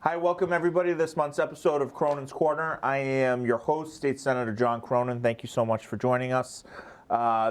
Hi, welcome everybody to this month's episode of Cronin's Corner. I am your host, State Senator John Cronin. Thank you so much for joining us.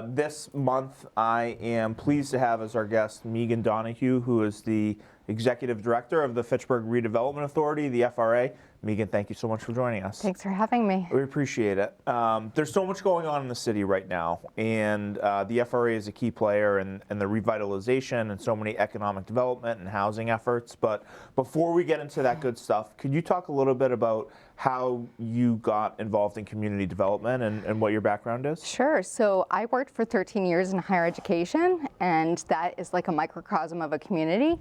This month, I am pleased to have as our guest Meagen Donoghue, who is the Executive Director of the Fitchburg Redevelopment Authority, the FRA. Meagen, thank you so much for joining us. Thanks for having me. We appreciate it. There's so much going on in the city right now, and the FRA is a key player in the revitalization and so many economic development and housing efforts. But before we get into that good stuff, could you talk a little bit about how you got involved in community development and what your background is? Sure. So I worked for 13 years in higher education, and that is like a microcosm of a community.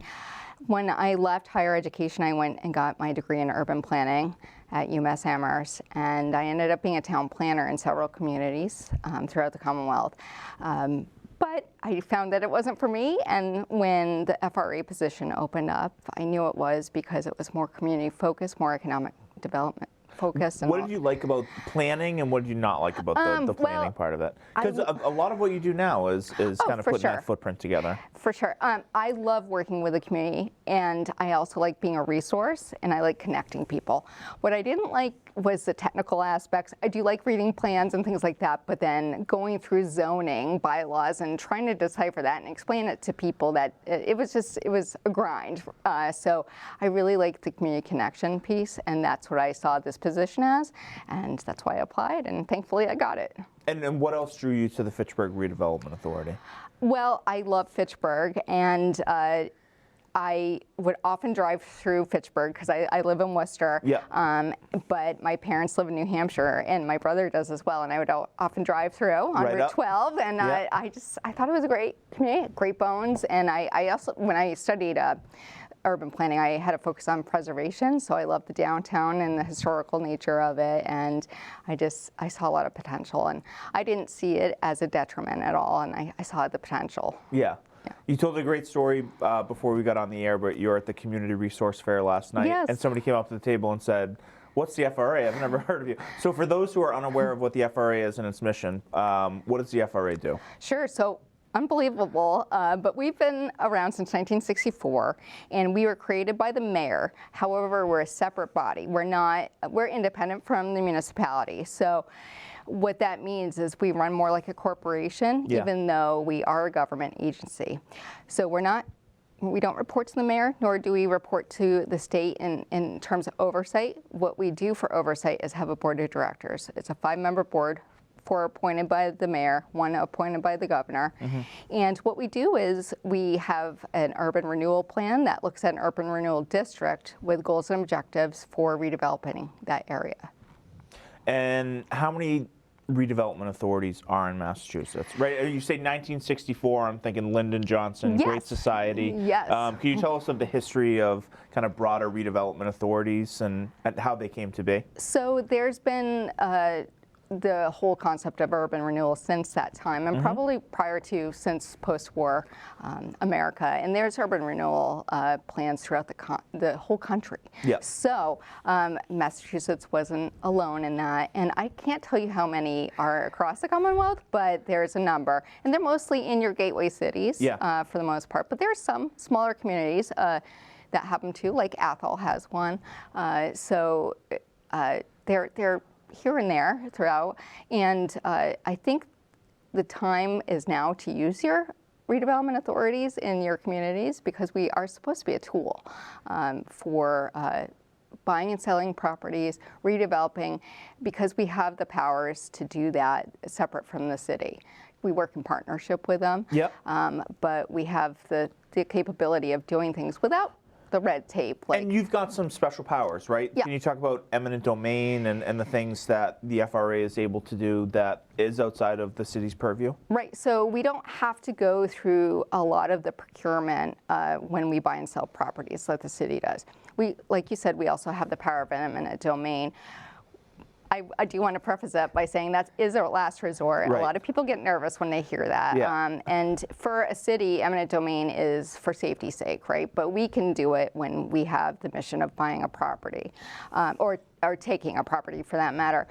When I left higher education, I went and got my degree in urban planning at UMass Amherst, and I ended up being a town planner in several communities throughout the Commonwealth. But I found that it wasn't for me, and when the FRA position opened up, I knew it was because it was more community focused, more economic development focused. What did you like about planning, and what did you not like about the planning part of it? Because a lot of what you do now is kind of putting that footprint together. For sure. I love working with the community, and I also like being a resource, and I like connecting people. What I didn't like was the technical aspects. I do like reading plans and things like that, but then going through zoning bylaws and trying to decipher that and explain it to people, that it was a grind. So I really like the community connection piece, and that's what I saw this position as, and that's why I applied, and thankfully I got it. And what else drew you to the Fitchburg Redevelopment Authority? Well, I love Fitchburg, and I would often drive through Fitchburg because I live in Worcester. Yeah. But my parents live in New Hampshire, and my brother does as well. And I would often drive through on Route 12, and yeah. I thought it was a great community, great bones. And I also, when I studied urban planning, I had a focus on preservation, so I love the downtown and the historical nature of it, and I saw a lot of potential, and I didn't see it as a detriment at all, and I saw the potential. Yeah. Yeah. You told a great story before we got on the air, but you were at the Community Resource Fair last night, yes. And somebody came up to the table and said, "What's the FRA? I've never heard of you." So for those who are unaware of what the FRA is and its mission, what does the FRA do? Sure. So unbelievable, but we've been around since 1964, and we were created by the mayor. However, we're a separate body. We're independent from the municipality. So what that means is we run more like a corporation, yeah. Even though we are a government agency. So we don't report to the mayor, nor do we report to the state in terms of oversight. What we do for oversight is have a board of directors. It's a 5-member board, 4 appointed by the mayor, 1 appointed by the governor. Mm-hmm. And what we do is we have an urban renewal plan that looks at an urban renewal district with goals and objectives for redeveloping that area. And how many redevelopment authorities are in Massachusetts? Right? You say 1964, I'm thinking Lyndon Johnson, yes. Great Society. Yes. Can you tell us of the history of kind of broader redevelopment authorities and how they came to be? So there's been the whole concept of urban renewal since that time, and mm-hmm. probably prior to, since post-war America. And there's urban renewal plans throughout the whole country. Yeah. So Massachusetts wasn't alone in that. And I can't tell you how many are across the Commonwealth, but there's a number. And they're mostly in your gateway cities, yeah. For the most part. But there are some smaller communities that happen to, like Athol has one. So they're here and there throughout, and I think the time is now to use your redevelopment authorities in your communities, because we are supposed to be a tool for buying and selling properties, redeveloping, because we have the powers to do that separate from the city. We work in partnership with them, yep. But we have the capability of doing things without the red tape. And you've got some special powers, right? Yeah. Can you talk about eminent domain and the things that the FRA is able to do that is outside of the city's purview? Right. So we don't have to go through a lot of the procurement when we buy and sell properties like the city does. Like you said, we also have the power of eminent domain. I do want to preface that by saying that is our last resort. Right. A lot of people get nervous when they hear that. Yeah. And for a city, eminent domain is for safety's sake, right? But we can do it when we have the mission of buying a property or taking a property for that matter.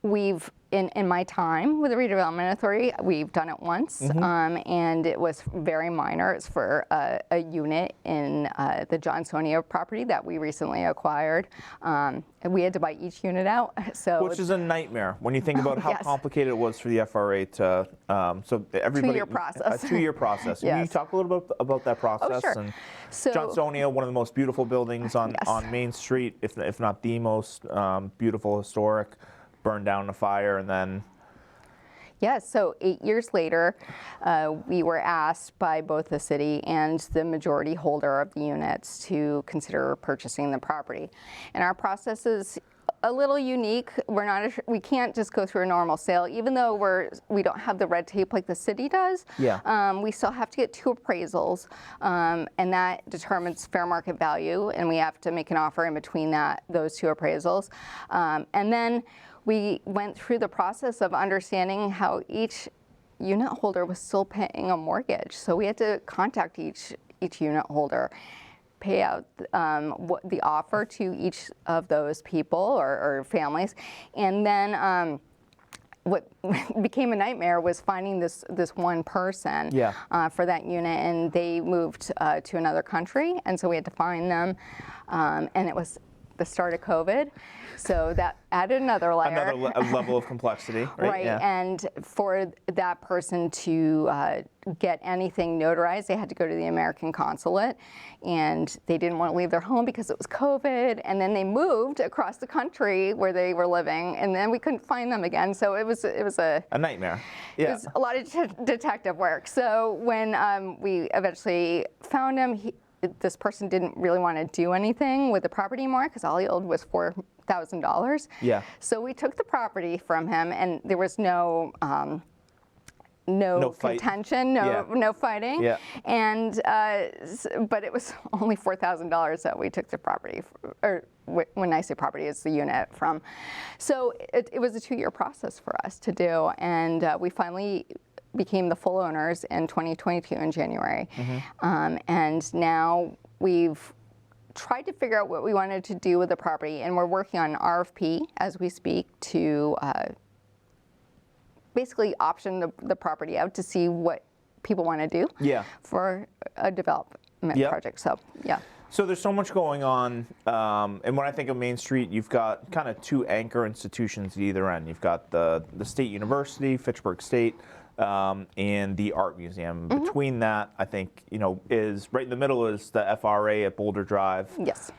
we've, in my time with the Redevelopment Authority, we've done it once, and it was very minor. It's for a unit in the Johnsonia property that we recently acquired. And we had to buy each unit out. Which is a nightmare when you think about how Yes. complicated it was for the FRA to, so everybody. 2-year process. A 2-year process. Yes. Can you talk a little bit about that process? sure. And So- Johnsonia, one of the most beautiful buildings on Main Street, if not the most beautiful, historic, burned down in a fire, and then. Yes, so 8 years later, we were asked by both the city and the majority holder of the units to consider purchasing the property. And our process is a little unique. We can't just go through a normal sale, even though we don't have the red tape like the city does. Yeah. We still have to get 2 appraisals, and that determines fair market value, and we have to make an offer in between those 2 appraisals. And then we went through the process of understanding how each unit holder was still paying a mortgage. So we had to contact each unit holder, pay out the offer to each of those people or families. And then what became a nightmare was finding this one person for that unit, and they moved to another country, and so we had to find them, and it was the start of COVID, so that added another layer. Another level of complexity, right? Right, Yeah. and for that person to get anything notarized, they had to go to the American consulate, and they didn't want to leave their home because it was COVID, and then they moved across the country where they were living, and then we couldn't find them again, so it was a nightmare. It Yeah. was a lot of detective work. So when we eventually found him, this person didn't really want to do anything with the property anymore because all he owed was $4,000. Yeah. So we took the property from him, and there was no fight. contention, no fighting. Yeah. And but it was only $4,000 that we took the property, or when I say property, it's the unit from. So it was a 2-year process for us to do, and we finally became the full owners in 2022 in January. And now we've tried to figure out what we wanted to do with the property, and we're working on an RFP as we speak to basically option the property out to see what people want to do for a development project. So, yeah. So there's so much going on, and when I think of Main Street, you've got kind of 2 anchor institutions at either end. You've got the State University, Fitchburg State, and the Art Museum. Between that, I think, is right in the middle is the FRA at Boulder Drive. Yes.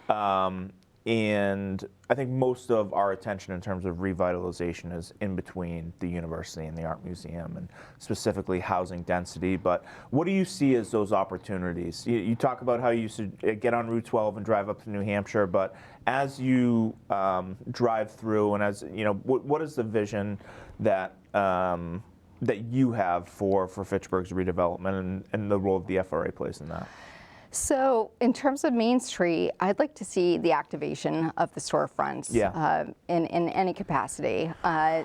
And I think most of our attention in terms of revitalization is in between the university and the Art Museum, and specifically housing density. But what do you see as those opportunities? You talk about how you used to get on Route 12 and drive up to New Hampshire, but as you drive through, and as what is the vision that that you have for Fitchburg's redevelopment and the role of the FRA plays in that? So in terms of Main Street, I'd like to see the activation of the storefronts in any capacity.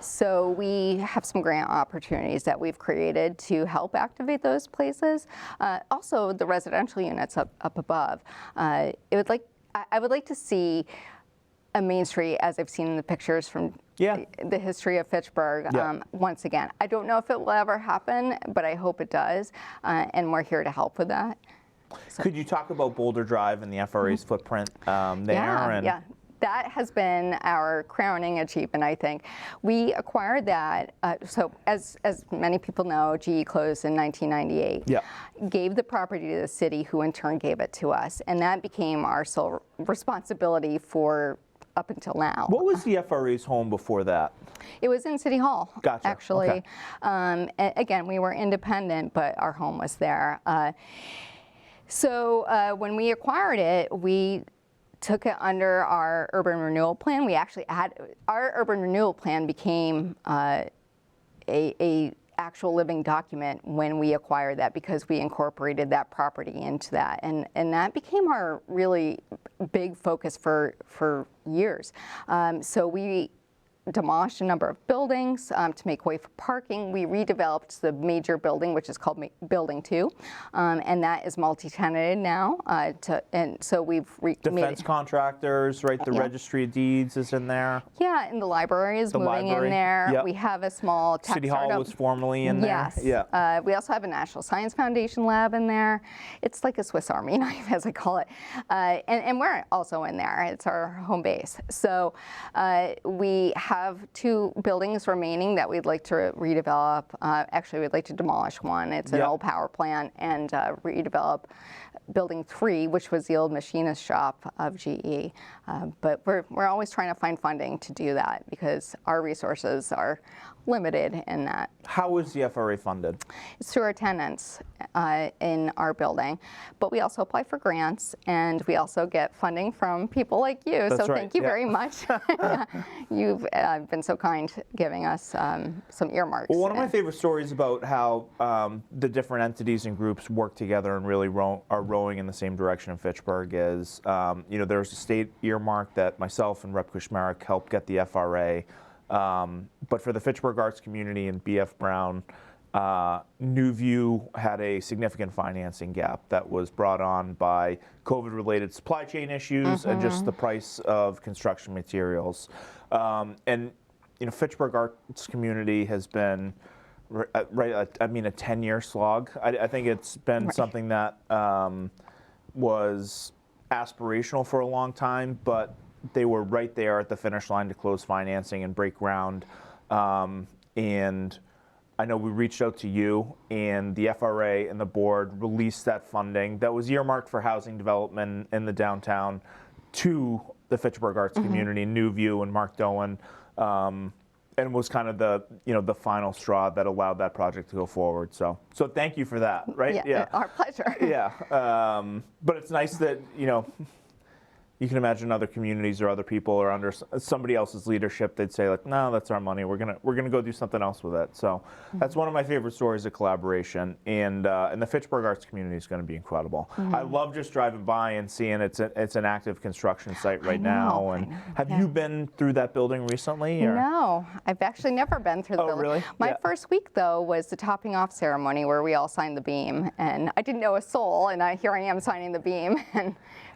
So we have some grant opportunities that we've created to help activate those places. Also, the residential units up above. I would like to see a Main Street as I've seen in the pictures from the history of Fitchburg once again. I don't know if it will ever happen, but I hope it does, and we're here to help with that. So. Could you talk about Boulder Drive and the FRA's footprint there? Yeah, that has been our crowning achievement, I think. We acquired that, so as many people know, GE closed in 1998. Gave the property to the city, who in turn gave it to us, and that became our sole responsibility for up until now. What was the FRA's home before that? It was in City Hall, actually. Okay. Again, we were independent, but our home was there. So when we acquired it, we took it under our urban renewal plan. We actually our urban renewal plan became a actual living document when we acquired that, because we incorporated that property into that, and that became our really big focus for years. So we demolished a number of buildings to make way for parking. We redeveloped the major building, which is called Building 2, and that is multi-tenanted now. And so we've defense contractors, right? The registry of deeds is in there. Yeah, and the library is moving in there. Yep. We have a small tech City Hall was formerly in there. Yes. Yeah. We also have a National Science Foundation lab in there. It's like a Swiss Army knife, as I call it. And we're also in there. It's our home base. So we have 2 buildings remaining that we'd like to redevelop. Actually, we'd like to demolish one. It's an old power plant, and redevelop Building 3, which was the old machinist shop of GE. But we're always trying to find funding to do that because our resources are limited in that. How is the FRA funded? It's through our tenants in our building, but we also apply for grants, and we also get funding from people like you. That's so right. Thank you very much. You've been so kind giving us some earmarks. Well, one of my favorite stories about how the different entities and groups work together and really are rowing in the same direction in Fitchburg is, there's a state earmark that myself and Rep. Kushmarek helped get the FRA. But for the Fitchburg arts community and BF Brown, New View had a significant financing gap that was brought on by COVID-related supply chain issues and just the price of construction materials. And Fitchburg arts community has been a 10-year slog. I think it's been something that was aspirational for a long time, but they were right there at the finish line to close financing and break ground. And I know we reached out to you, and the FRA and the board released that funding that was earmarked for housing development in the downtown to the Fitchburg arts community, New View and Mark Doan, and was kind of the final straw that allowed that project to go forward. So thank you for that, right? Yeah. Our pleasure. Yeah. But it's nice that, you can imagine other communities or other people are under somebody else's leadership. They'd say, like, no, that's our money. We're gonna go do something else with it. So that's one of my favorite stories of collaboration. And the Fitchburg arts community is going to be incredible. I love just driving by and seeing it's an active construction site right now. And have you been through that building recently? Or? No, I've actually never been through the building. Really? My first week, though, was the topping off ceremony where we all signed the beam, and I didn't know a soul, and here I am signing the beam.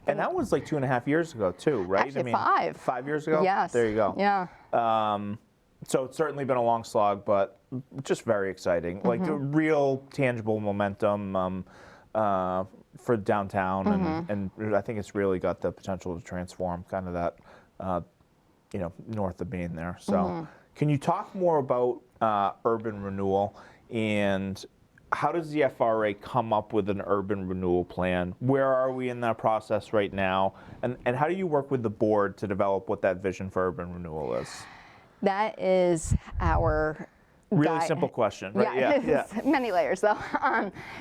And that was like 2.5 years ago, too, right? Actually, 5. 5 years ago? Yes. There you go. Yeah. So it's certainly been a long slog, but just very exciting. Like a real tangible momentum for downtown, and I think it's really got the potential to transform kind of that, north of Main there. So can you talk more about urban renewal, and how does the FRA come up with an urban renewal plan? Where are we in that process right now? And how do you work with the board to develop what that vision for urban renewal is? That is our really simple question, right? Yeah. Many layers, though.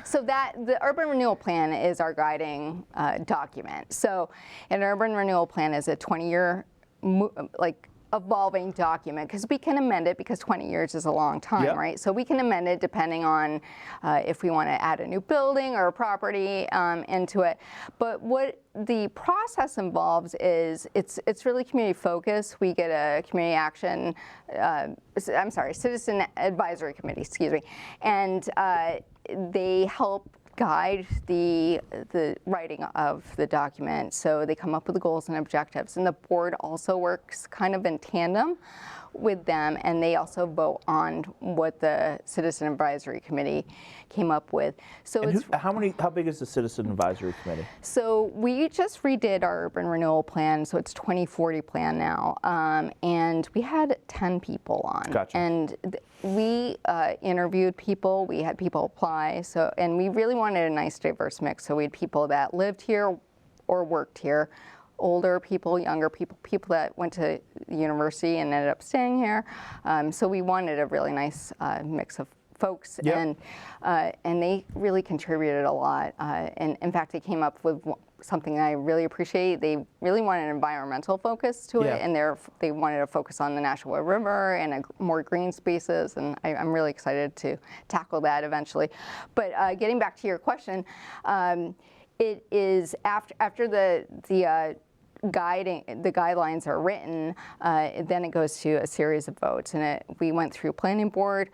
So that the urban renewal plan is our guiding document. So an urban renewal plan is a 20-year evolving document, because we can amend it, because 20 years is a long time, right? So we can amend it depending on if we want to add a new building or a property into it. But what the process involves is it's really community focused. We get a community action, citizen advisory committee, excuse me, and they help guide the writing of the document. So they come up with the goals and objectives, and the board also works kind of in tandem with them, and they also vote on what the Citizen Advisory Committee came up with. So and how big is the Citizen Advisory Committee? So we just redid our urban renewal plan, so it's 2040 plan now, and we had 10 people on. Gotcha. And we interviewed people, we had people apply, and we really wanted a nice diverse mix. So we had people that lived here or worked here, older people, younger people, people that went to university and ended up staying here. So we wanted a really nice mix of folks, and they really contributed a lot. And in fact, they came up with something I really appreciate. They really wanted an environmental focus to it, and they wanted to focus on the Nashua River and more green spaces, and I'm really excited to tackle that eventually. But getting back to your question, it is after the guidelines are written, then it goes to a series of votes, and we went through planning board,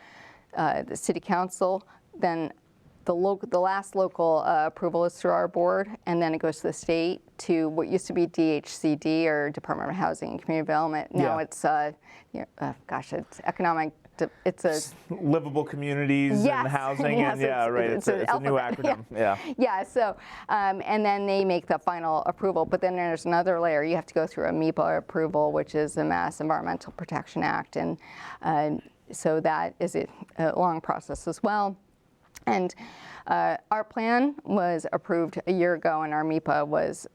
the city council, then the last local approval is through our board, and then it goes to the state to what used to be DHCD, or Department of Housing and Community Development. Now it's it's economic. It's a livable communities and housing, yes, and it's a new acronym. Yeah. So and then they make the final approval, but then there's another layer. You have to go through a MEPA approval, which is the Mass Environmental Protection Act, and so that is a long process as well. And our plan was approved a year ago, and our MEPA was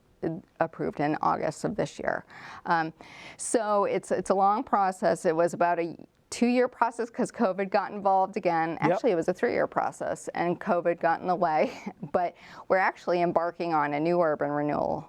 approved in August of this year. So it's a long process. It was about a 2-year process because COVID got involved again. Actually, it was a 3-year process, and COVID got in the way. But we're actually embarking on a new urban renewal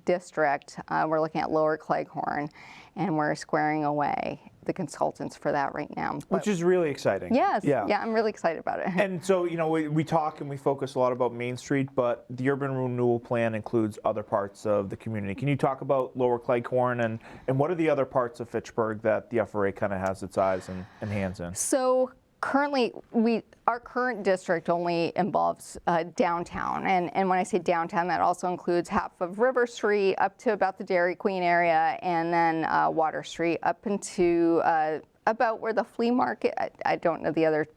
district. We're looking at Lower Cleghorn, and we're squaring away the consultants for that right now. Which is really exciting. Yes. Yeah, I'm really excited about it. And so, we talk and we focus a lot about Main Street, but the urban renewal plan includes other parts of the community. Can you talk about Lower Cleghorn and what are the other parts of Fitchburg that the FRA kind of has its eyes and hands in? So currently, our current district only involves downtown, and when I say downtown, that also includes half of River Street up to about the Dairy Queen area, and then Water Street up into about where the flea market. I don't know the other.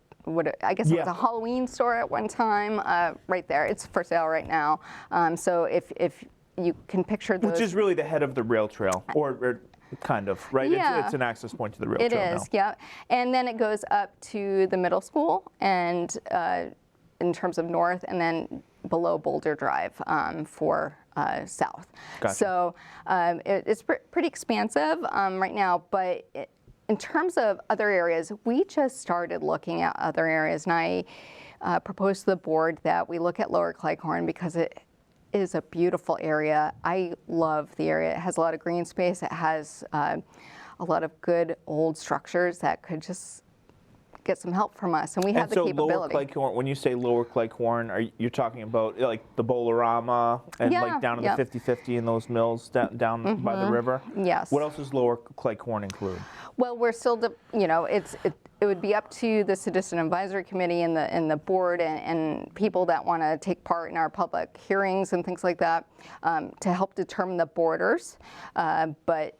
I guess it was a Halloween store at one time. Right there, it's for sale right now. So if you can picture those, which is really the head of the rail trail, or kind of, right? Yeah. It's an access point to the rail trail now. It is, yeah. And then it goes up to the middle school, and in terms of north, and then below Boulder Drive for south. Gotcha. So it's pretty expansive right now, but in terms of other areas, we just started looking at other areas, and I proposed to the board that we look at Lower Cleghorn because it is a beautiful area. I love the area. It has a lot of green space. It has a lot of good old structures that could just get some help from us, and we have the capability. Lower Cleghorn, when you say Lower Cleghorn, you're talking about like the Bolorama and like down to the 50/50 in those mills down by the river? Yes. What else does Lower Cleghorn include? Well, we're still, it would be up to the Citizen Advisory Committee and the board and people that want to take part in our public hearings and things like that to help determine the borders. But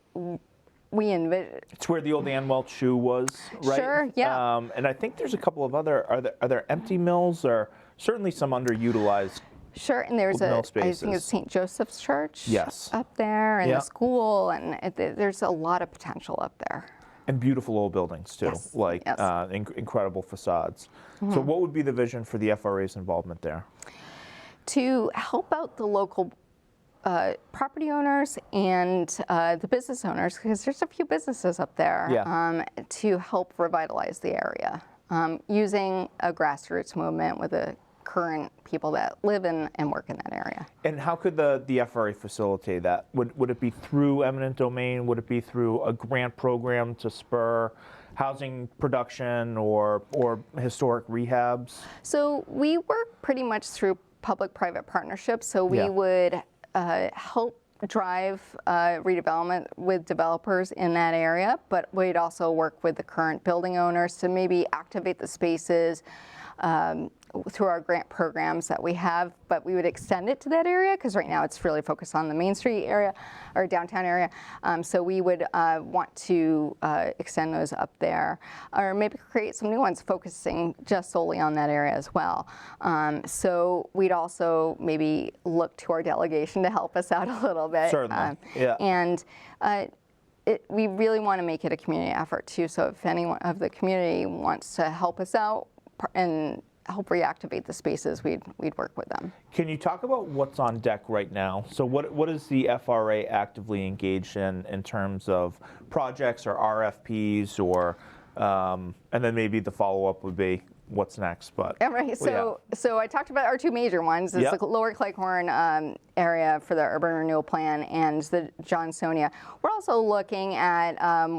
we envision. It's where the old Ann Welch shoe was, right? Sure, yeah. And I think there's a couple of other, are there empty mills or certainly some underutilized? Sure, and there's I think it's St. Joseph's Church up there, and the school, and there's a lot of potential up there. And beautiful old buildings too, incredible facades. So what would be the vision for the FRA's involvement there? To help out the local property owners and the business owners, because there's a few businesses up there, to help revitalize the area using a grassroots movement with the current people that live in and work in that area. And how could the FRA facilitate that? Would it be through eminent domain? Would it be through a grant program to spur housing production or historic rehabs? So we work pretty much through public-private partnerships. So we would help drive redevelopment with developers in that area, but we'd also work with the current building owners to maybe activate the spaces through our grant programs that we have, but we would extend it to that area because right now it's really focused on the Main Street area or downtown area. So we would want to extend those up there, or maybe create some new ones focusing just solely on that area as well. So we'd also maybe look to our delegation to help us out a little bit. Certainly, And we really want to make it a community effort too. So if anyone of the community wants to help us out and help reactivate the spaces, we'd work with them. Can you talk about what's on deck right now? So what is the FRA actively engaged in terms of projects or RFPs, or and then maybe the follow-up would be what's next? But right. So I talked about our two major ones. It's the Lower Cleghorn area for the urban renewal plan and the Johnsonia. We're also looking at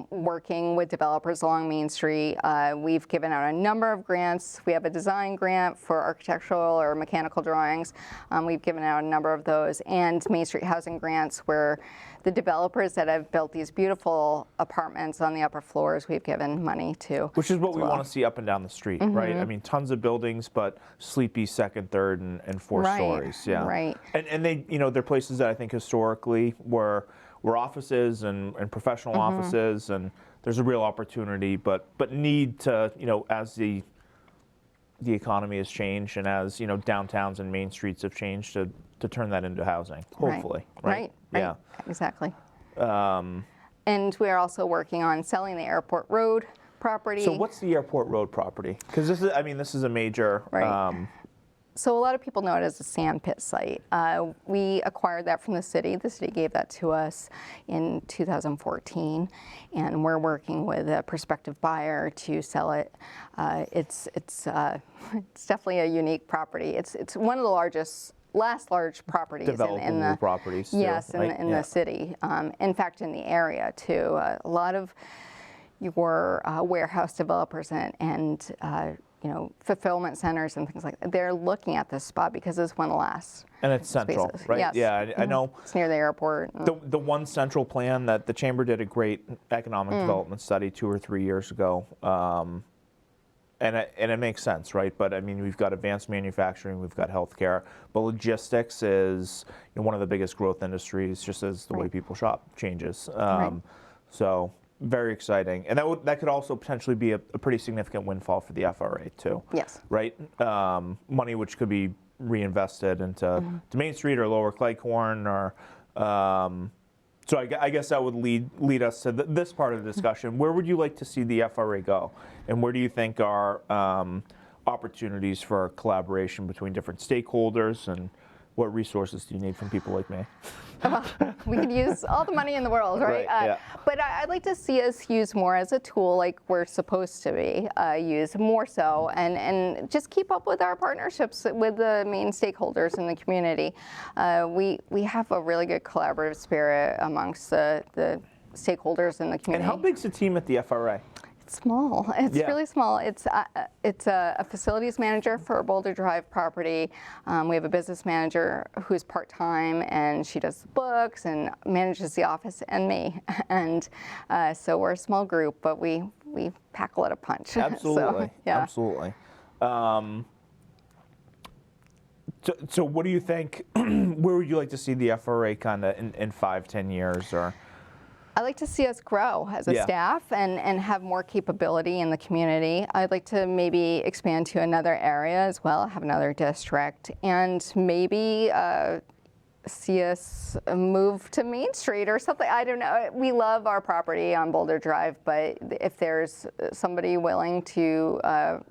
working with developers along Main Street. We've given out a number of grants. We have a design grant for architectural or mechanical drawings. We've given out a number of those, and Main Street housing grants where the developers that have built these beautiful apartments on the upper floors, we've given money to. Which is what we want to see up and down the street, right? I mean, tons of buildings, but sleepy second, third, and fourth stories. Yeah. Right. And they, they're places that I think historically were offices and professional offices, and there's a real opportunity, but need to, as the economy has changed and as, downtowns and main streets have changed to turn that into housing, hopefully. Right. Yeah. Exactly. And we are also working on selling the Airport Road property. So what's the Airport Road property? Because this is a major. Right. So a lot of people know it as a sand pit site. We acquired that from the city. The city gave that to us in 2014, and we're working with a prospective buyer to sell it. It's definitely a unique property. It's one of the last large properties in the properties. Yes, too, right? in the city. In fact, in the area too. A lot of your warehouse developers and fulfillment centers and things like that, they're looking at this spot because it's one of the last. And it's central, spaces. right? Yes. Yeah, I know. It's near the airport. The one central plan that the Chamber did a great economic development study 2 or 3 years ago, and it makes sense, right? But I mean, we've got advanced manufacturing, we've got healthcare, but logistics is one of the biggest growth industries, just as the way people shop changes. So. Very exciting, and that could also potentially be a pretty significant windfall for the FRA too. Yes. Right, money which could be reinvested into to Main Street or Lower Cleghorn, or so I guess that would lead us to this part of the discussion. Where would you like to see the FRA go, and where do you think are opportunities for collaboration between different stakeholders, and what resources do you need from people like me? We could use all the money in the world, right? Yeah. But I'd like to see us use more as a tool, like we're supposed to be used more so, and just keep up with our partnerships with the main stakeholders in the community. We have a really good collaborative spirit amongst the stakeholders in the community. And how big's the team at the FRA? Small. It's really small. It's a facilities manager for Boulder Drive property. We have a business manager who's part-time, and she does the books and manages the office, and me. And so we're a small group, but we pack a lot of punch. Absolutely. So, yeah. Absolutely. So what do you think? Where would you like to see the FRA kind of in 5-10 years, or? I'd like to see us grow as a staff and have more capability in the community. I'd like to maybe expand to another area as well, have another district, and maybe see us move to Main Street or something. I don't know. We love our property on Boulder Drive, but if there's somebody willing to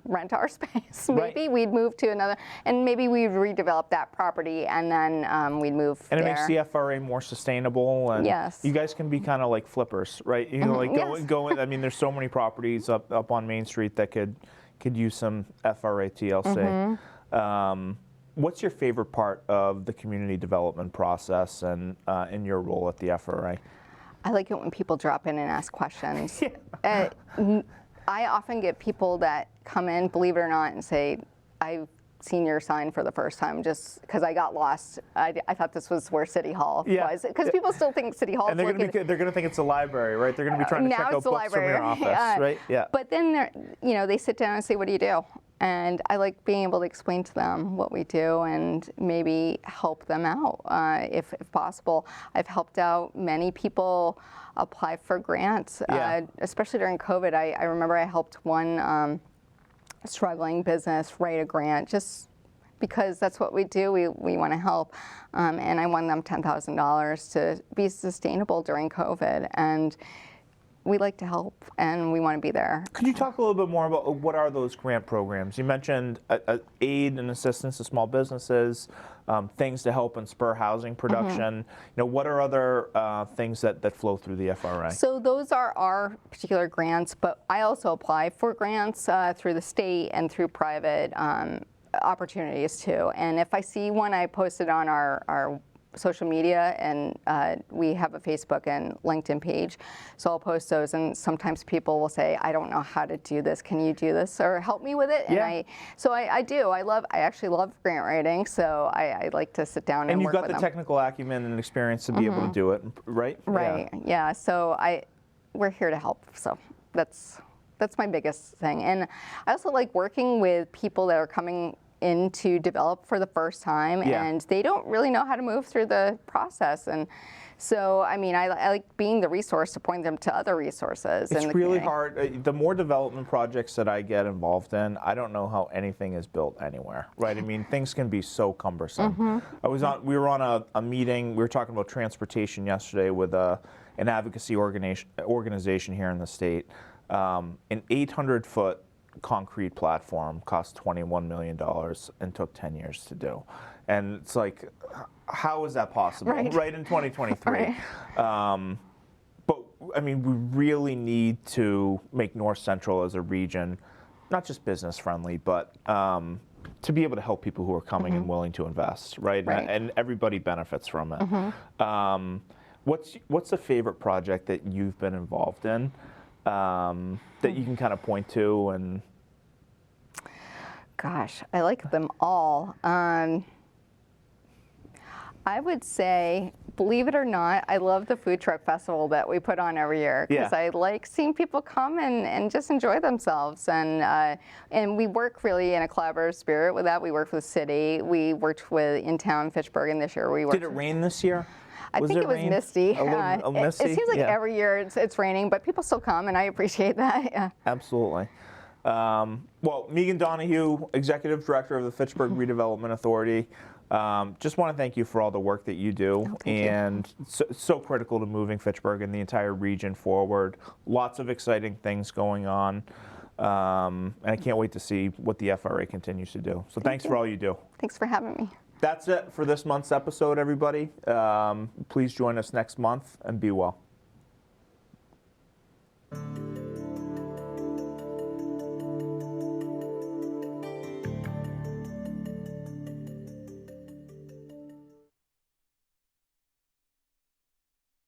rent our space, maybe we'd move to another, and maybe we'd redevelop that property, and then we'd move and there. it makes the FRA more sustainable, and you guys can be kind of like flippers, right? Go. I mean, there's so many properties up on Main Street that could use some FRA TLC. What's your favorite part of the community development process and in your role at the FRA? I like it when people drop in and ask questions. I often get people that come in, believe it or not, and say, I've seen your sign for the first time just because I got lost. I thought this was where City Hall was. Because people still think City Hall is they're going to think it's a library, right? They're going to be trying to check out books from your office, right? Yeah. But then they sit down and say, what do you do? And I like being able to explain to them what we do and maybe help them out if possible. I've helped out many people apply for grants, especially during COVID. I remember I helped one struggling business write a grant just because that's what we do. We want to help. And I won them $10,000 to be sustainable during COVID. And we like to help, and we want to be there. Could you talk a little bit more about what are those grant programs? You mentioned aid and assistance to small businesses, things to help and spur housing production. What are other things that flow through the FRA? So those are our particular grants, but I also apply for grants through the state and through private opportunities too. And if I see one, I post it on our social media, and we have a Facebook and LinkedIn page. So I'll post those, and sometimes people will say, I don't know how to do this. Can you do this or help me with it? And I do. I actually love grant writing, so I like to sit down and work with them. And you've got the technical acumen and experience to be able to do it, right? Right. Yeah. So we're here to help. So that's my biggest thing. And I also like working with people that are coming in to develop for the first time, and they don't really know how to move through the process. And so, I mean, I like being the resource to point them to other resources. It's really hard. The more development projects that I get involved in, I don't know how anything is built anywhere, right? I mean, things can be so cumbersome. We were on a meeting, we were talking about transportation yesterday with an advocacy organization here in the state. An 800-foot concrete platform cost $21 million and took 10 years to do. And it's like, how is that possible, right in 2023? But, I mean, we really need to make North Central as a region, not just business friendly, but to be able to help people who are coming and willing to invest, right? And everybody benefits from it. What's a favorite project that you've been involved in that you can kind of point to? And gosh, I like them all. I would say, believe it or not, I love the food truck festival that we put on every year, because I like seeing people come and just enjoy themselves. And we work really in a collaborative spirit with that. We work with the city. We worked with in town Fitchburg, and this year we worked. Did it rain this year? I think it was misty. Misty. It seems like every year it's raining, but people still come, and I appreciate that. Yeah. Absolutely. Well, Meagen Donoghue, Executive Director of the Fitchburg Redevelopment Authority, just want to thank you for all the work that you do, and so critical to moving Fitchburg and the entire region forward. Lots of exciting things going on, and I can't wait to see what the FRA continues to do. So thanks for all you do. Thanks for having me. That's it for this month's episode, everybody. Please join us next month, and be well.